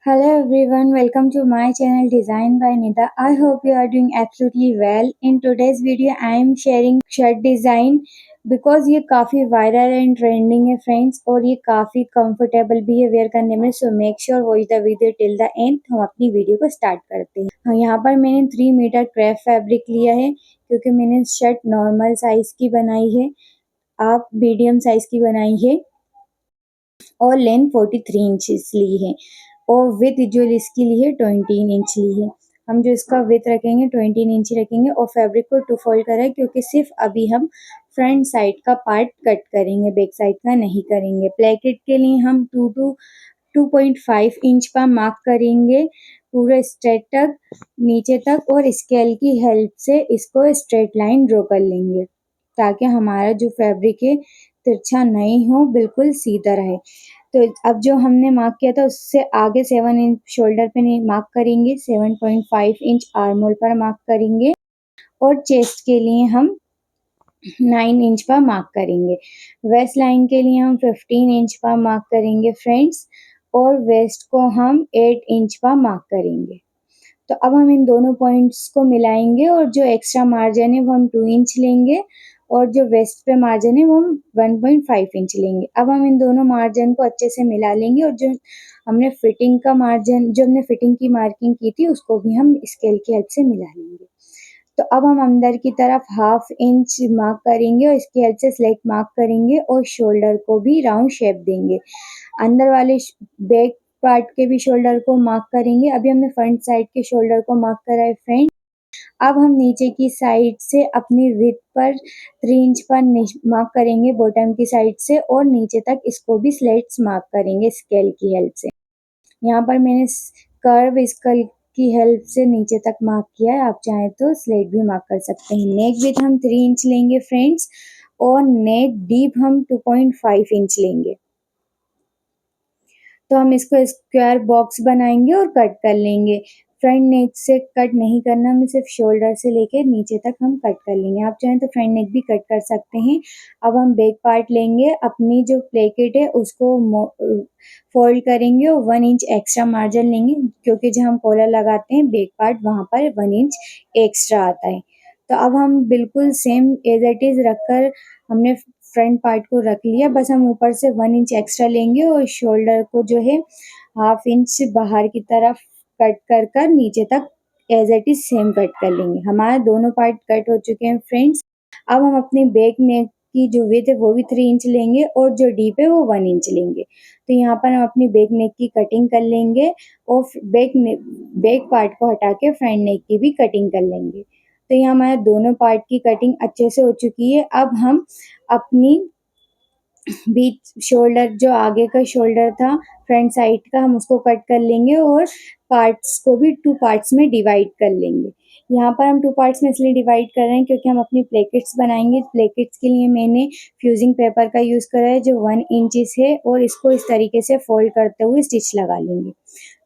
Hello everyone, welcome to my channel Design by Nida. I hope you are doing absolutely well. In today's video, I am sharing shirt design because ये काफ़ी viral and trending है friends और ये काफ़ी comfortable भी है where करने में. So make sure watch the video till the end. हम अपनी वीडियो को स्टार्ट करते हैं. यहाँ पर मैंने 3 मीटर क्रेप फैब्रिक लिया है क्योंकि मैंने शर्ट नॉर्मल साइज की बनाई है, आप मीडियम साइज की बनाई है और लेंथ 43 इंचेस ली है और विथ जो इसकी ली है 20 इंच ली है. हम जो इसका विथ रखेंगे 20 इंच रखेंगे और फैब्रिक को 2 फोल्ड करें क्योंकि सिर्फ अभी हम फ्रंट साइड का पार्ट कट करेंगे, बैक साइड का नहीं करेंगे. प्लेकेट के लिए हम 2.5 इंच का मार्क करेंगे पूरे स्ट्रेट तक नीचे तक और स्केल की हेल्प से इसको स्ट्रेट लाइन ड्रॉ कर लेंगे ताकि हमारा जो फैब्रिक है तिरछा नहीं हो, बिल्कुल सीधा रहे. तो अब जो हमने मार्क किया था उससे आगे 7 इंच शोल्डर पे नहीं मार्क करेंगे, 7.5 इंच आर्म होल पर मार्क करेंगे और चेस्ट के लिए हम 9 इंच पर मार्क करेंगे. वेस्ट लाइन के लिए हम 15 इंच पर मार्क करेंगे फ्रेंड्स और वेस्ट को हम 8 इंच पर मार्क करेंगे. तो अब हम इन दोनों पॉइंट्स को मिलाएंगे और जो एक्स्ट्रा मार्जिन है वो हम 2 इंच लेंगे और जो वेस्ट पे मार्जिन है वो हम 1.5 इंच लेंगे. अब हम इन दोनों मार्जिन को अच्छे से मिला लेंगे और जो हमने फिटिंग का मार्जिन जो हमने फिटिंग की मार्किंग की थी उसको भी हम स्केल की हेल्प से मिला लेंगे. तो अब हम अंदर की तरफ 1/2 इंच मार्क करेंगे और इसकी हेल्प से स्लेट मार्क करेंगे और शोल्डर को भी राउंड शेप देंगे. अंदर वाले बैक पार्ट के भी शोल्डर को मार्क करेंगे. अभी हमने फ्रंट साइड के शोल्डर को मार्क करा है फ्रेंड. अब हम नीचे की साइड से अपनी विड्थ पर 3 इंच पर मार्क करेंगे बॉटम की साइड से और नीचे तक इसको भी स्लेट्स मार्क करेंगे स्केल की हेल्प से. यहाँ पर मैंने कर्व स्केल की हेल्प से नीचे तक मार्क किया है, आप चाहें तो स्लेट भी मार्क कर सकते हैं. नेक विड्थ हम 3 इंच लेंगे फ्रेंड्स और नेक डीप हम 2.5 इंच लेंगे. तो हम इसको स्क्वायर बॉक्स बनाएंगे और कट कर लेंगे. फ्रंट नेक से कट नहीं करना, हमें सिर्फ शोल्डर से लेके नीचे तक हम कट कर लेंगे. आप चाहें तो फ्रंट नेक भी कट कर सकते हैं. अब हम बैक पार्ट लेंगे, अपनी जो प्लेकेट है उसको फोल्ड करेंगे और 1 इंच एक्स्ट्रा मार्जिन लेंगे क्योंकि जब हम कॉलर लगाते हैं बैक पार्ट वहाँ पर 1 इंच एक्स्ट्रा आता है. तो अब हम बिल्कुल सेम एज इट इज़ रखकर हमने फ्रंट पार्ट को रख लिया, बस हम ऊपर से 1 इंच एक्स्ट्रा लेंगे और शोल्डर को जो है 1/2 इंच बाहर की तरफ कट कर कर नीचे तक as it is same cut कर लेंगे. हमारे दोनों पार्ट कट हो चुके हैं फ्रेंड्स. अब हम अपनी बैक नेक की जो विड्थ है वो भी 3 इंच लेंगे और जो डीप है वो 1 इंच लेंगे. तो यहाँ पर हम अपनी बैक नेक की कटिंग कर लेंगे और बैक पार्ट को हटा के फ्रंट नेक की भी कटिंग कर लेंगे. तो यहाँ हमारे दोनों पार्ट की कटिंग अच्छे से हो चुकी है. अब हम अपनी बीच शोल्डर जो आगे का शोल्डर था फ्रंट साइड का हम उसको कट कर लेंगे और पार्ट्स को भी 2 पार्ट्स में डिवाइड कर लेंगे. यहाँ पर हम 2 पार्ट्स में इसलिए डिवाइड कर रहे हैं क्योंकि हम अपनी प्लेकेट्स बनाएंगे. प्लेकेट्स के लिए मैंने फ्यूजिंग पेपर का यूज़ करा है जो 1 इंचेस है और इसको इस तरीके से फोल्ड करते हुए स्टिच लगा लेंगे.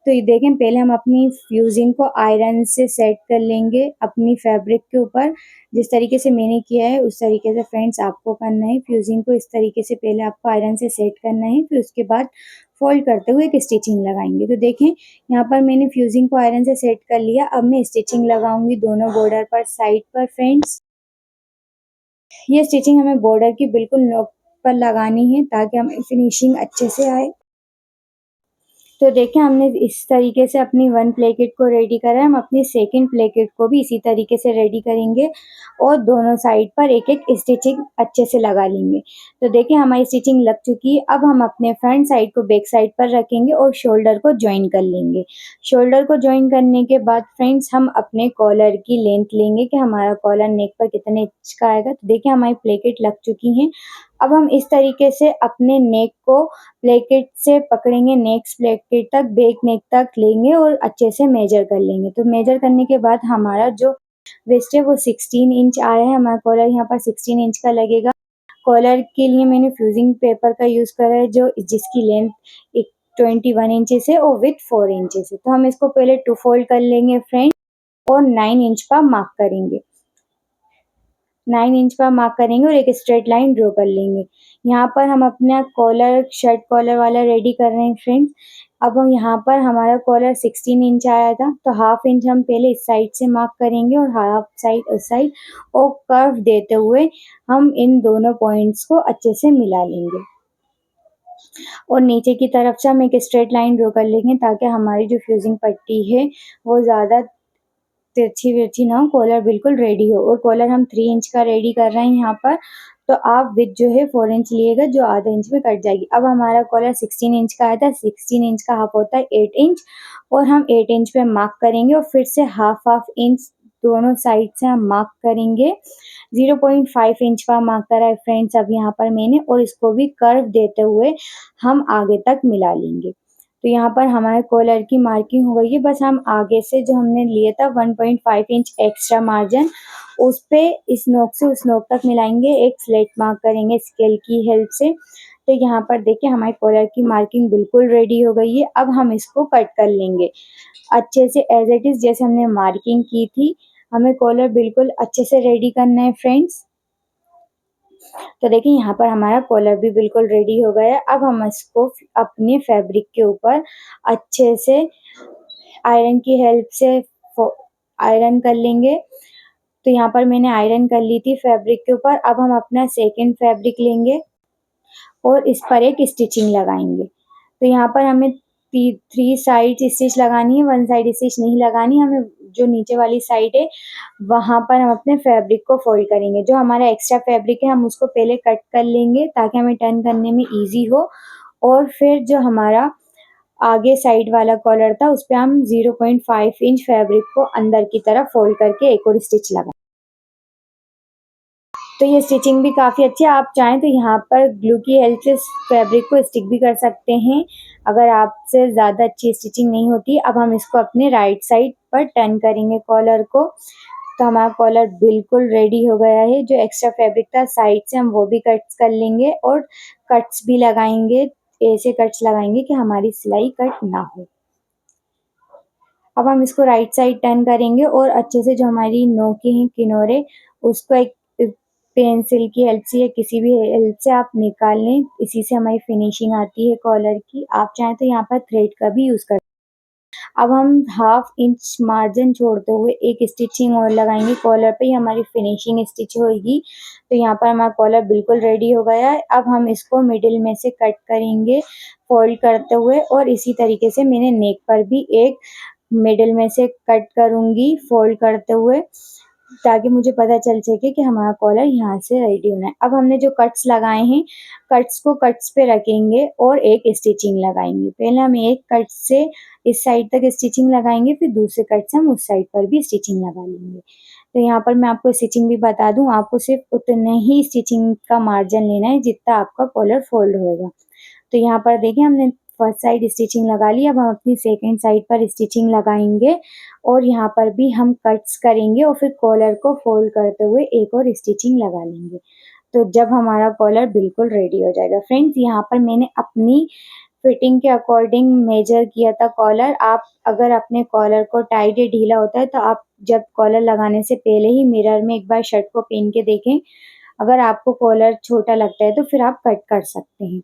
तो ये देखें, पहले हम अपनी फ्यूजिंग को आयरन से सेट कर लेंगे अपनी फैब्रिक के ऊपर. जिस तरीके से मैंने किया है उस तरीके से फ्रेंड्स आपको करना है. फ्यूजिंग को इस तरीके से पहले आपको आयरन से सेट करना है, फिर उसके बाद फोल्ड करते हुए एक स्टिचिंग लगाएंगे. तो देखें यहाँ पर मैंने फ्यूजिंग को आयरन से सेट कर लिया. अब मैं स्टिचिंग लगाऊंगी दोनों बॉर्डर पर साइड पर फ्रेंड्स. ये स्टिचिंग हमें बॉर्डर की बिल्कुल नोक पर लगानी है ताकि हमें फिनिशिंग अच्छे से आए. तो देखें हमने इस तरीके से अपनी 1 प्लेकेट को रेडी करा है. हम अपनी सेकंड प्लेकेट को भी इसी तरीके से रेडी करेंगे और दोनों साइड पर एक एक स्टिचिंग अच्छे से लगा लेंगे. तो देखें हमारी स्टिचिंग लग चुकी है. अब हम अपने फ्रंट साइड को बैक साइड पर रखेंगे और शोल्डर को ज्वाइन कर लेंगे. शोल्डर को ज्वाइन करने के बाद फ्रेंड्स हम अपने कॉलर की लेंथ लेंगे कि हमारा कॉलर नेक पर कितने इंच का आएगा. तो देखिए हमारी प्लेकेट लग चुकी हैं. अब हम इस तरीके से अपने नेक को प्लेकेट से पकड़ेंगे, नेक्स्ट प्लेकेट तक बैक नेक तक लेंगे और अच्छे से मेजर कर लेंगे. तो मेजर करने के बाद हमारा जो वेस्ट है वो 16 इंच आया है. हमारा कॉलर यहाँ पर 16 इंच का लगेगा. कॉलर के लिए मैंने फ्यूजिंग पेपर का यूज़ करा है जो जिसकी लेंथ 21 इंचेस है और विथ 4 इंचेस है. तो हम इसको पहले 2 फोल्ड कर लेंगे फ्रेंड और 9 इंच पर मार्क करेंगे. 9 इंच पर मार्क करेंगे और एक स्ट्रेट लाइन ड्रॉ कर लेंगे. यहाँ पर हम अपना कॉलर शर्ट कॉलर वाला रेडी कर रहे हैं फ्रेंड्स. अब हम यहाँ पर हमारा कॉलर 16 इंच आया था, तो हाफ इंच हम पहले इस साइड से मार्क करेंगे और हाफ साइड उस साइड, और कर्व देते हुए हम इन दोनों पॉइंट्स को अच्छे से मिला लेंगे। और नीचे की तरफ से हम एक स्ट्रेट लाइन ड्रॉ कर लेंगे ताकि हमारी जो फ्यूजिंग पट्टी है वो ज़्यादा तिरछी विरछी ना हो, कॉलर बिल्कुल रेडी हो। और कॉलर हम 3 इंच का रेडी कर रहे हैं यहाँ पर, तो आप विथ जो है 4 इंच लिएगा, जो आधा इंच में कट जाएगी। अब हमारा कॉलर 16 इंच का आया था, 16 इंच का हाफ होता है 8 इंच, और हम 8 इंच पे मार्क करेंगे और फिर से हाफ हाफ इंच दोनों साइड से हम मार्क करेंगे। 0.5 इंच का मार्क करा है फ्रेंड्स अब यहाँ पर मैंने, और इसको भी कर्व देते हुए हम आगे तक मिला लेंगे। तो यहाँ पर हमारे कॉलर की मार्किंग हो गई है। बस हम आगे से जो हमने लिए था 1.5 इंच एक्स्ट्रा मार्जिन, उस पे इस नोक से उस नोक तक मिलाएंगे, एक स्लेट मार्क करेंगे स्केल की हेल्प से। तो यहाँ पर देखिए हमारे कॉलर की मार्किंग बिल्कुल रेडी हो गई है। अब हम इसको कट कर लेंगे अच्छे से एज इट इज, जैसे हमने मार्किंग की थी। हमें कॉलर बिल्कुल अच्छे से रेडी करना है फ्रेंड्स। तो देखिए यहाँ पर हमारा कॉलर भी बिल्कुल रेडी हो गया है। अब हम इसको अपने फैब्रिक के ऊपर अच्छे से आयरन की हेल्प से आयरन कर लेंगे। तो यहाँ पर मैंने आयरन कर ली थी फैब्रिक के ऊपर। अब हम अपना सेकंड फैब्रिक लेंगे और इस पर एक स्टिचिंग लगाएंगे। तो यहाँ पर हमें 3 साइड स्टिच लगानी है, 1 साइड स्टिच नहीं लगानी। हमें जो नीचे वाली साइड है वहाँ पर हम अपने फैब्रिक को फोल्ड करेंगे। जो हमारा एक्स्ट्रा फैब्रिक है हम उसको पहले कट कर लेंगे ताकि हमें टर्न करने में ईजी हो, और फिर जो हमारा आगे साइड वाला कॉलर था उस पर हम 0.5 इंच फैब्रिक को अंदर की तरफ फोल्ड करके एक और स्टिच लगा। तो ये स्टिचिंग भी काफ़ी अच्छी है। आप चाहें तो यहाँ पर ग्लू की हेल्प से फैब्रिक को स्टिक भी कर सकते हैं अगर आपसे ज़्यादा अच्छी स्टिचिंग नहीं होती। अब हम इसको अपने राइट साइड पर टर्न करेंगे कॉलर को। तो हमारा कॉलर बिल्कुल रेडी हो गया है। जो एक्स्ट्रा फैब्रिक था साइड से हम वो भी कट्स कर लेंगे और कट्स भी लगाएंगे, ऐसे कट्स लगाएंगे कि हमारी सिलाई कट ना हो। अब हम इसको राइट साइड टर्न करेंगे और अच्छे से जो हमारी नोके हैं किनारे उसको एक पेंसिल की हेल्प से या किसी भी हेल्प से आप निकाल लें। इसी से हमारी फिनिशिंग आती है कॉलर की। आप चाहें तो यहाँ पर थ्रेड का भी यूज़ कर। अब हम हाफ इंच मार्जिन छोड़ते हुए एक स्टिचिंग और लगाएंगे कॉलर पे, हमारी फिनिशिंग स्टिच होगी। तो यहाँ पर हमारा कॉलर बिल्कुल रेडी हो गया है। अब हम इसको मिडिल में से कट करेंगे फोल्ड करते हुए, और इसी तरीके से मैंने नेक पर भी एक मिडिल में से कट करूंगी फोल्ड करते हुए, ताकि मुझे पता चल सके कि हमारा कॉलर यहाँ से रेडी होना है। अब हमने जो कट्स लगाए हैं कट्स को कट्स पे रखेंगे और एक स्टिचिंग लगाएंगे। पहले हम एक कट से इस साइड तक स्टिचिंग लगाएंगे, फिर दूसरे कट से हम उस साइड पर भी स्टिचिंग लगा लेंगे। तो यहाँ पर मैं आपको स्टिचिंग भी बता दूं, आपको सिर्फ उतने ही स्टिचिंग का मार्जिन लेना है जितना आपका कॉलर फोल्ड होएगा। तो यहाँ पर देखिए हमने फर्स्ट साइड स्टिचिंग लगा ली। अब हम अपनी सेकंड साइड पर स्टिचिंग लगाएंगे और यहाँ पर भी हम कट्स करेंगे और फिर कॉलर को फोल्ड करते हुए एक और स्टिचिंग लगा लेंगे। तो जब हमारा कॉलर बिल्कुल रेडी हो जाएगा फ्रेंड्स, यहाँ पर मैंने अपनी फिटिंग के अकॉर्डिंग मेजर किया था कॉलर। आप अगर अपने कॉलर को टाइट या ढीला होता है तो आप जब कॉलर लगाने से पहले ही मिरर में एक बार शर्ट को पहन के देखें। अगर आपको कॉलर छोटा लगता है तो फिर आप कट कर सकते हैं।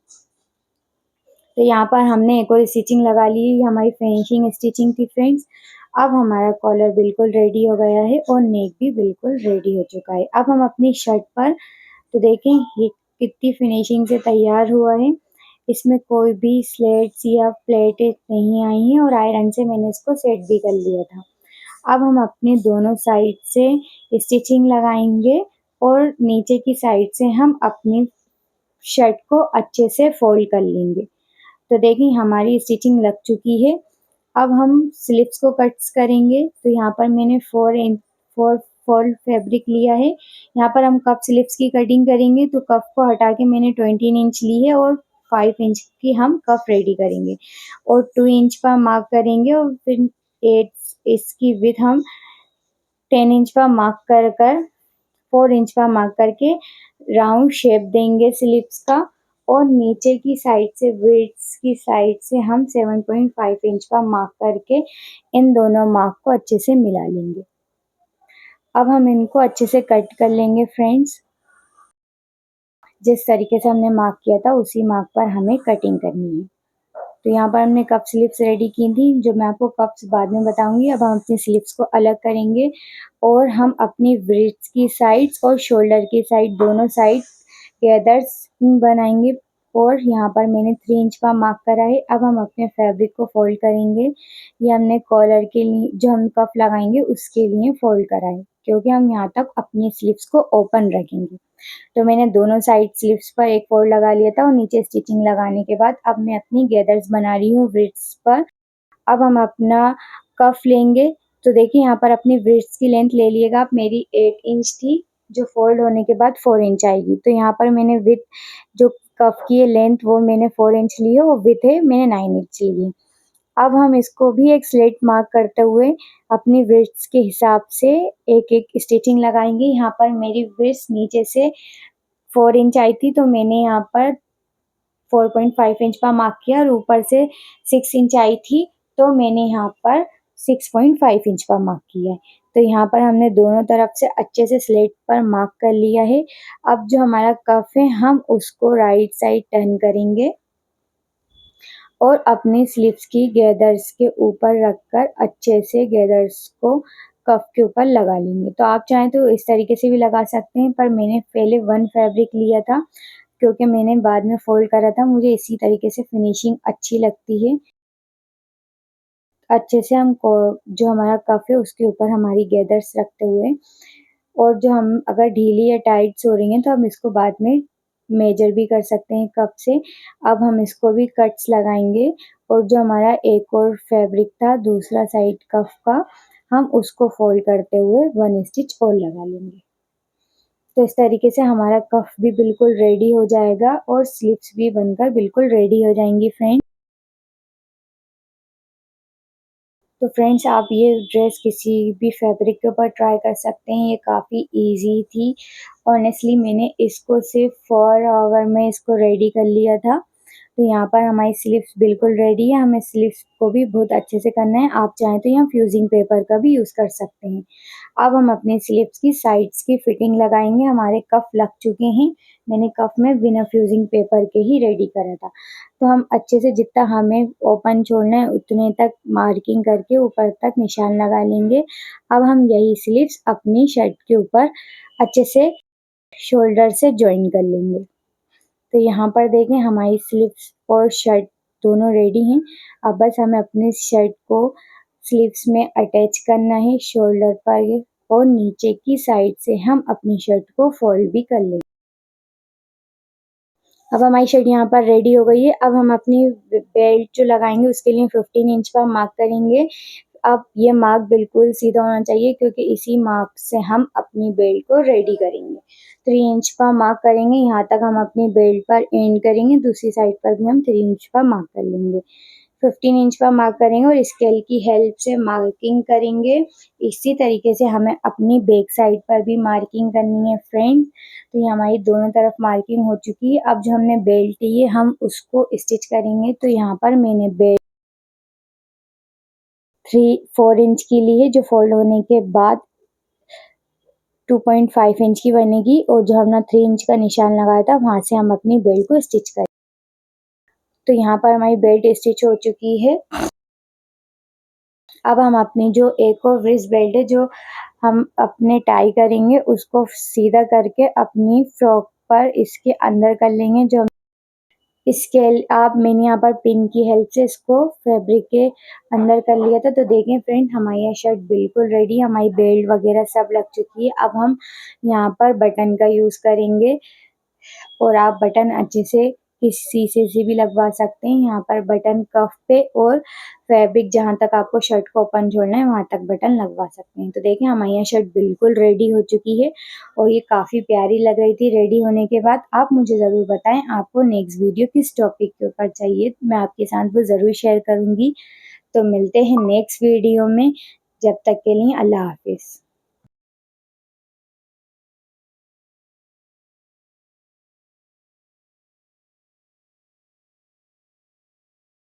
तो यहाँ पर हमने एक और स्टिचिंग लगा ली, हमारी फिनिशिंग स्टिचिंग थी फ्रेंड्स। अब हमारा कॉलर बिल्कुल रेडी हो गया है और नेक भी बिल्कुल रेडी हो चुका है। अब हम अपनी शर्ट पर, तो देखें ये कितनी फिनिशिंग से तैयार हुआ है। इसमें कोई भी स्लेट्स या प्लेटें नहीं आई हैं और आयरन से मैंने इसको सेट भी कर लिया था। अब हम अपने दोनों साइड से स्टिचिंग लगाएंगे और नीचे की साइड से हम अपनी शर्ट को अच्छे से फोल्ड कर लेंगे। तो देखिए हमारी स्टिचिंग लग चुकी है। अब हम स्लिप्स को कट्स करेंगे। तो यहाँ पर मैंने 4 फोल्ड फैब्रिक लिया है। यहाँ पर हम कप स्लिप्स की कटिंग करेंगे। तो कप को हटा के मैंने 20 इंच ली है और 5 इंच की हम कप रेडी करेंगे और 2 इंच पर मार्क करेंगे और फिर 8 इसकी विड्थ हम 10 इंच पर मार्क कर 4 इंच पर मार्क करके राउंड शेप देंगे स्लिप्स का, और नीचे की साइड से विड्थ की साइड से हम 7.5 इंच पर मार्क करके इन दोनों मार्क को अच्छे से मिला लेंगे। अब हम इनको अच्छे से कट कर लेंगे फ्रेंड्स। जिस तरीके से हमने मार्क किया था उसी मार्क पर हमें कटिंग करनी है। तो यहाँ पर हमने कप स्लीव्स रेडी की थी, जो मैं आपको कप्स बाद में बताऊंगी। अब हम अपनी स्लीव्स को अलग करेंगे और हम अपनी ब्रेस्ट की साइड्स और शोल्डर की साइड दोनों साइड गैदर्स बनाएंगे। और यहाँ पर मैंने 3 इंच का मार्क करा है। अब हम अपने फैब्रिक को फोल्ड करेंगे। ये हमने कॉलर के लिए जो हम कफ लगाएंगे उसके लिए फोल्ड करा है, क्योंकि हम यहाँ तक अपनी स्लीव्स को ओपन रखेंगे। तो मैंने दोनों साइड स्लीव्स पर एक फोल्ड लगा लिया था और नीचे स्टिचिंग लगाने के बाद अब मैं अपनी गैदर्स बना रही हूँ ब्रेस्ट पर। अब हम अपना कफ लेंगे। तो देखिए यहाँ पर अपनी ब्रेस्ट की लेंथ ले लिएगा आप। मेरी 8 इंच थी, जो फोल्ड होने के बाद 4 इंच आएगी। तो यहाँ पर मैंने विथ जो कफ की है लेंथ वो मैंने 4 इंच ली है और विथ है मैंने 9 इंच ली है। अब हम इसको भी एक स्लिट मार्क करते हुए अपनी वेस्ट के हिसाब से एक एक स्टिचिंग लगाएंगे। यहाँ पर मेरी वेस्ट नीचे से 4 इंच आई थी, तो मैंने यहाँ पर 4.5 इंच का मार्क किया और ऊपर से 6 इंच आई थी, तो मैंने यहाँ पर 6.5 इंच का मार्क किया है। तो यहाँ पर हमने दोनों तरफ से अच्छे से स्लेट पर मार्क कर लिया है। अब जो हमारा कफ है हम उसको राइट साइड टर्न करेंगे और अपनी स्लीव्स की गैदर्स के ऊपर रखकर अच्छे से गैदर्स को कफ के ऊपर लगा लेंगे। तो आप चाहें तो इस तरीके से भी लगा सकते हैं, पर मैंने पहले 1 फैब्रिक लिया था, क्योंकि मैंने बाद में फोल्ड करा था। मुझे इसी तरीके से फिनिशिंग अच्छी लगती है। अच्छे से हम जो हमारा कफ है उसके ऊपर हमारी गैदर्स रखते हुए, और जो हम अगर ढीली या टाइट्स हो रही हैं तो हम इसको बाद में मेजर भी कर सकते हैं कप से। अब हम इसको भी कट्स लगाएंगे और जो हमारा एक और फैब्रिक था दूसरा साइड कफ का, हम उसको फोल्ड करते हुए 1 स्टिच और लगा लेंगे। तो इस तरीके से हमारा कफ भी बिल्कुल रेडी हो जाएगा और स्लीव्स भी बनकर बिल्कुल रेडी हो जाएंगी फ्रेंड्स। तो फ्रेंड्स आप ये ड्रेस किसी भी फैब्रिक के ऊपर ट्राई कर सकते हैं, ये काफ़ी इजी थी। ऑनेस्टली मैंने इसको सिर्फ 4 आवर में इसको रेडी कर लिया था। तो यहाँ पर हमारी स्लीव्स बिल्कुल रेडी है। हमें स्लीव्स को भी बहुत अच्छे से करना है। आप चाहें तो यहाँ फ्यूजिंग पेपर का भी यूज़ कर सकते हैं। अब हम अपने स्लीव्स की साइड्स की फिटिंग लगाएंगे। हमारे कफ लग चुके हैं। मैंने कफ में बिना फ्यूजिंग पेपर के ही रेडी करा था। तो हम अच्छे से जितना हमें ओपन छोड़ना है उतने तक मार्किंग करके ऊपर तक निशान लगा लेंगे। अब हम यही स्लीव्स अपनी शर्ट के ऊपर अच्छे से शोल्डर से जॉइन कर लेंगे। तो यहाँ पर देखें हमारी स्लीव्स और शर्ट दोनों रेडी हैं। अब बस हमें अपने शर्ट को स्लीव्स में अटैच करना है शोल्डर पर, और नीचे की साइड से हम अपनी शर्ट को फोल्ड भी कर लेंगे। अब हमारी शर्ट यहाँ पर रेडी हो गई है। अब हम अपनी बेल्ट जो लगाएंगे उसके लिए 15 इंच का मार्क करेंगे। अब ये मार्क बिल्कुल सीधा होना चाहिए, क्योंकि इसी मार्क से हम अपनी बेल्ट को रेडी करेंगे। 3 इंच का मार्क करेंगे, यहाँ तक हम अपनी बेल्ट पर एंड करेंगे। दूसरी साइड पर भी हम 3 इंच का मार्क कर लेंगे। 15 इंच का मार्क करेंगे और स्केल की हेल्प से मार्किंग करेंगे। इसी तरीके से हमें अपनी बैक साइड पर भी मार्किंग करनी है फ्रेंड्स। तो ये हमारी दोनों तरफ मार्किंग हो चुकी है। अब जो हमने बेल्ट ली है हम उसको स्टिच करेंगे। तो यहाँ पर मैंने बेल्ट 4 इंच की ली है, जो फोल्ड होने के बाद 2.5 इंच की बनेगी, और जो हमने 3 इंच का निशान लगाया था वहां से हम अपनी बेल्ट को स्टिच करें। तो यहाँ पर हमारी बेल्ट स्टिच हो चुकी है। अब हम अपनी जो एक और रिस्ट बेल्ट है जो हम अपने टाई करेंगे उसको सीधा करके अपनी फ्रॉक पर इसके अंदर कर लेंगे। जो स्केल आप मैंने यहाँ पर पिन की हेल्प से इसको फैब्रिक के अंदर कर लिया था। तो देखें फ्रेंड हमारी यह शर्ट बिल्कुल रेडी, हमारी बेल्ट वगैरह सब लग चुकी है। अब हम यहाँ पर बटन का यूज़ करेंगे, और आप बटन अच्छे से किसी से भी लगवा सकते हैं। यहाँ पर बटन कफ पे और फैब्रिक जहाँ तक आपको शर्ट को ओपन छोड़ना है वहाँ तक बटन लगवा सकते हैं। तो देखें हमारी यहाँ शर्ट बिल्कुल रेडी हो चुकी है और ये काफ़ी प्यारी लग रही थी रेडी होने के बाद। आप मुझे ज़रूर बताएं आपको नेक्स्ट वीडियो किस टॉपिक के ऊपर चाहिए, मैं आपके साथ वो ज़रूर शेयर करूँगी। तो मिलते हैं नेक्स्ट वीडियो में, जब तक के लिए अल्लाह हाफिज़।